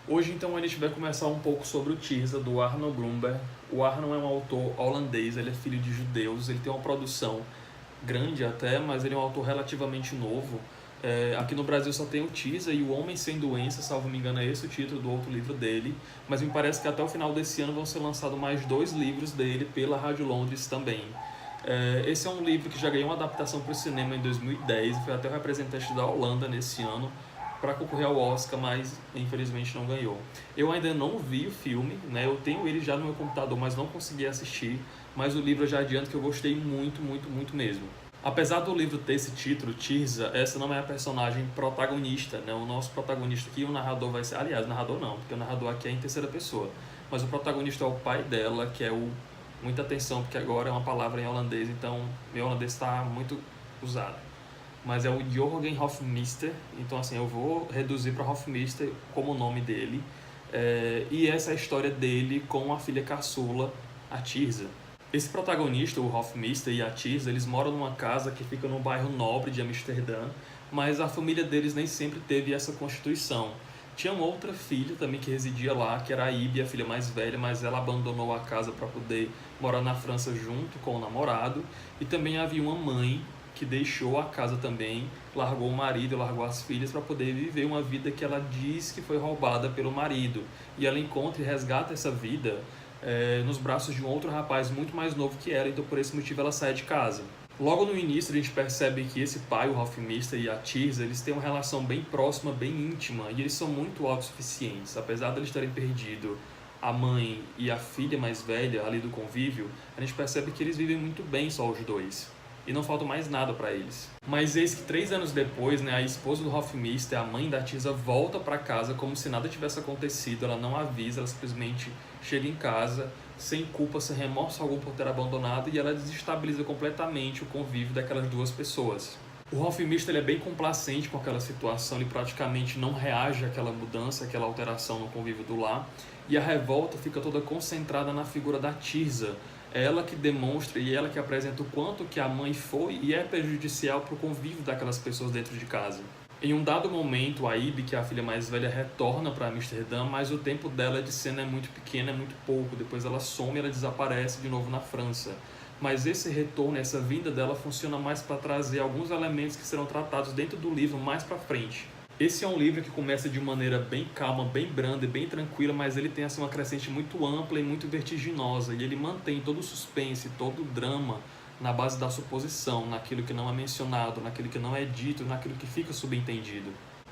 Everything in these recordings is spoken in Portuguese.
Hoje, então, a gente vai começar um pouco sobre o Tirza, do Arno Grunberg. O Arno é um autor holandês, ele é filho de judeus, ele tem uma produção grande até, mas ele é um autor relativamente novo. Aqui no Brasil só tem o Tirza e O Homem Sem Doença, salvo me engano é esse o título do outro livro dele, mas me parece que até o final desse ano vão ser lançados mais 2 livros dele pela Rádio Londres também. Esse é um livro que já ganhou uma adaptação para o cinema em 2010, foi até o representante da Holanda nesse ano, para concorrer ao Oscar, mas infelizmente não ganhou. Eu ainda não vi o filme, né? Eu tenho ele já no meu computador, mas não consegui assistir. Mas o livro eu já adianto que eu gostei muito, muito, muito mesmo. Apesar do livro ter esse título, Tirza, essa não é a personagem protagonista, né? O nosso protagonista aqui, o narrador vai ser... Aliás, narrador não, porque o narrador aqui é em terceira pessoa. Mas o protagonista é o pai dela, que é o... Muita atenção, porque agora é uma palavra em holandês, então meu holandês está muito usado. Mas é o Jørgen Hofmeister, então assim, eu vou reduzir para Hofmeister como o nome dele. E essa é a história dele com a filha caçula, a Tirza. Esse protagonista, o Hofmeister e a Tirza, eles moram numa casa que fica num bairro nobre de Amsterdã, mas a família deles nem sempre teve essa constituição. Tinha uma outra filha também que residia lá, que era a Ibe, a filha mais velha, mas ela abandonou a casa para poder morar na França junto com o namorado. E também havia uma mãe que deixou a casa também, largou o marido, largou as filhas para poder viver uma vida que ela diz que foi roubada pelo marido. E ela encontra e resgata essa vida nos braços de um outro rapaz muito mais novo que ela, então por esse motivo ela sai de casa. Logo no início a gente percebe que esse pai, o Hofmeister e a Tirza, eles têm uma relação bem próxima, bem íntima, e eles são muito autossuficientes. Apesar de eles terem perdido a mãe e a filha mais velha ali do convívio, a gente percebe que eles vivem muito bem só os dois. E não falta mais nada para eles. Mas eis que 3 anos depois, né, a esposa do Hofmeister, a mãe da Tirza, volta para casa como se nada tivesse acontecido. Ela não avisa, ela simplesmente chega em casa, sem culpa, sem remorso algum por ter abandonado, e ela desestabiliza completamente o convívio daquelas duas pessoas. O Hofmeister, ele é bem complacente com aquela situação, ele praticamente não reage àquela mudança, àquela alteração no convívio do lar, e a revolta fica toda concentrada na figura da Tirza. É ela que demonstra e ela que apresenta o quanto que a mãe foi e é prejudicial para o convívio daquelas pessoas dentro de casa. Em um dado momento, a Ibe, que é a filha mais velha, retorna para Amsterdã, mas o tempo dela de cena é muito pequeno, é muito pouco. Depois ela some e ela desaparece de novo na França. Mas esse retorno, essa vinda dela funciona mais para trazer alguns elementos que serão tratados dentro do livro mais para frente. Esse é um livro que começa de maneira bem calma, bem branda e bem tranquila, mas ele tem assim, uma crescente muito ampla e muito vertiginosa. E ele mantém todo o suspense, todo o drama na base da suposição, naquilo que não é mencionado, naquilo que não é dito, naquilo que fica subentendido.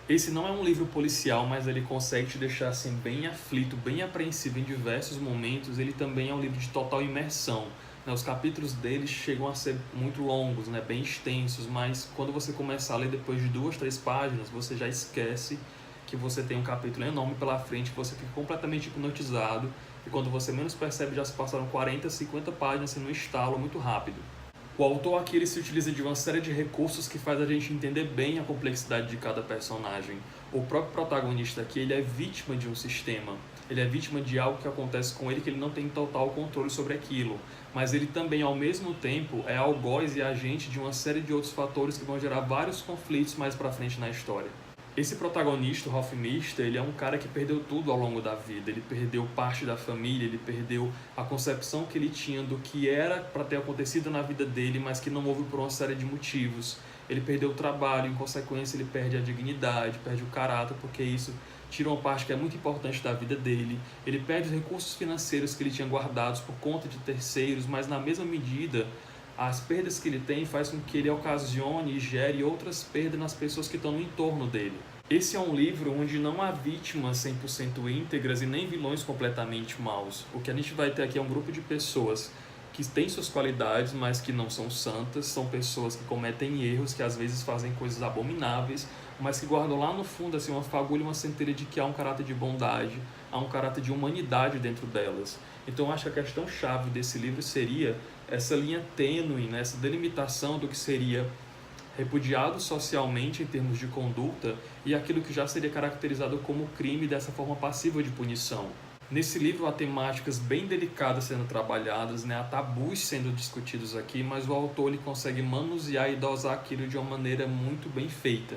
Esse não é um livro policial, mas ele consegue te deixar assim, bem aflito, bem apreensivo em diversos momentos. Ele também é um livro de total imersão. Os capítulos deles chegam a ser muito longos, bem extensos, mas quando você começa a ler depois de 2, 3 páginas, você já esquece que você tem um capítulo enorme pela frente, que você fica completamente hipnotizado, e quando você menos percebe já se passaram 40, 50 páginas assim, no estalo muito rápido. O autor aqui ele se utiliza de uma série de recursos que faz a gente entender bem a complexidade de cada personagem. O próprio protagonista aqui ele é vítima de um sistema, ele é vítima de algo que acontece com ele que ele não tem total controle sobre aquilo, mas ele também ao mesmo tempo é algoz e agente de uma série de outros fatores que vão gerar vários conflitos mais pra frente na história. Esse protagonista, o Hofmeister, ele é um cara que perdeu tudo ao longo da vida. Ele perdeu parte da família, ele perdeu a concepção que ele tinha do que era para ter acontecido na vida dele, mas que não houve por uma série de motivos. Ele perdeu o trabalho, em consequência ele perde a dignidade, perde o caráter, porque isso tira uma parte que é muito importante da vida dele. Ele perde os recursos financeiros que ele tinha guardados por conta de terceiros, mas na mesma medida as perdas que ele tem faz com que ele ocasione e gere outras perdas nas pessoas que estão no entorno dele. Esse é um livro onde não há vítimas 100% íntegras e nem vilões completamente maus. O que a gente vai ter aqui é um grupo de pessoas que têm suas qualidades, mas que não são santas, são pessoas que cometem erros, que às vezes fazem coisas abomináveis, mas que guardam lá no fundo assim, uma fagulha, uma centelha de que há um caráter de bondade, há um caráter de humanidade dentro delas. Então eu acho que a questão-chave desse livro seria essa linha tênue, essa delimitação do que seria repudiado socialmente em termos de conduta e aquilo que já seria caracterizado como crime dessa forma passiva de punição. Nesse livro há temáticas bem delicadas sendo trabalhadas, há tabus sendo discutidos aqui, mas o autor ele consegue manusear e dosar aquilo de uma maneira muito bem feita.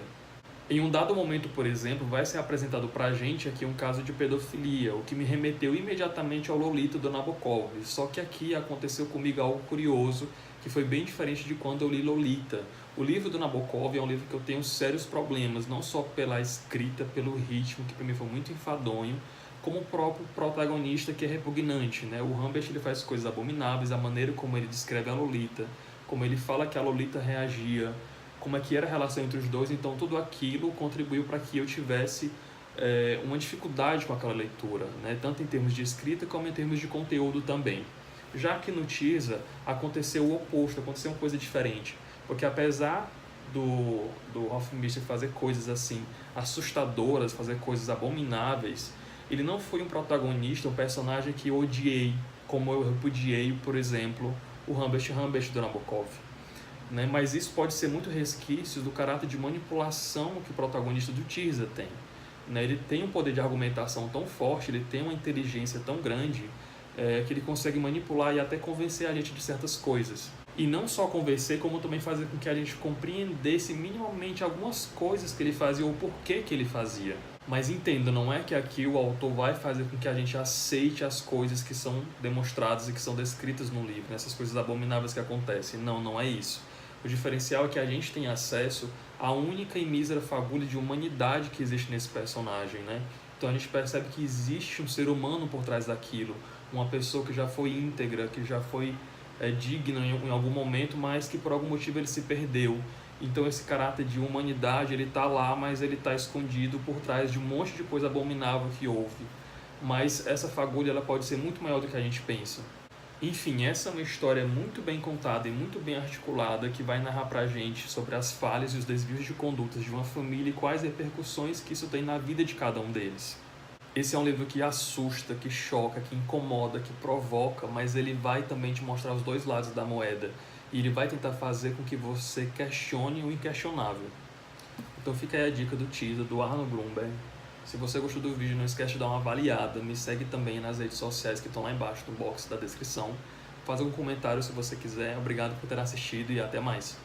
Em um dado momento, por exemplo, vai ser apresentado pra gente aqui um caso de pedofilia, o que me remeteu imediatamente ao Lolita do Nabokov. Só que aqui aconteceu comigo algo curioso, que foi bem diferente de quando eu li Lolita. O livro do Nabokov é um livro que eu tenho sérios problemas, não só pela escrita, pelo ritmo, que para mim foi muito enfadonho, como o próprio protagonista, que é repugnante, né? O Humbert, ele faz coisas abomináveis, a maneira como ele descreve a Lolita, como ele fala que a Lolita reagia, como é que era a relação entre os dois, então tudo aquilo contribuiu para que eu tivesse uma dificuldade com aquela leitura, né? Tanto em termos de escrita como em termos de conteúdo também. Já que no Teaser aconteceu o oposto, aconteceu uma coisa diferente, porque apesar do Hoffmeister fazer coisas assim assustadoras, fazer coisas abomináveis, ele não foi um protagonista, um personagem que eu odiei, como eu repudiei, por exemplo, o Humbert do Nabokov. Né? Mas isso pode ser muito resquício do caráter de manipulação que o protagonista do Teaser tem. Né? Ele tem um poder de argumentação tão forte, ele tem uma inteligência tão grande, que ele consegue manipular e até convencer a gente de certas coisas. E não só convencer, como também fazer com que a gente compreendesse minimamente algumas coisas que ele fazia ou o porquê que ele fazia. Mas entenda, não é que aqui o autor vai fazer com que a gente aceite as coisas que são demonstradas e que são descritas no livro, né? Essas coisas abomináveis que acontecem. Não, não é isso. O diferencial é que a gente tem acesso à única e mísera fagulha de humanidade que existe nesse personagem, né? Então a gente percebe que existe um ser humano por trás daquilo, uma pessoa que já foi íntegra, que já foi digna em algum momento, mas que por algum motivo ele se perdeu. Então esse caráter de humanidade, ele está lá, mas ele está escondido por trás de um monte de coisa abominável que houve. Mas essa fagulha, ela pode ser muito maior do que a gente pensa. Enfim, essa é uma história muito bem contada e muito bem articulada que vai narrar pra gente sobre as falhas e os desvios de condutas de uma família e quais repercussões que isso tem na vida de cada um deles. Esse é um livro que assusta, que choca, que incomoda, que provoca, mas ele vai também te mostrar os dois lados da moeda. E ele vai tentar fazer com que você questione o inquestionável. Então fica aí a dica do Teaser, do Arno Grunberg. Se você gostou do vídeo, não esquece de dar uma avaliada. Me segue também nas redes sociais que estão lá embaixo no box da descrição. Faz algum comentário se você quiser. Obrigado por ter assistido e até mais.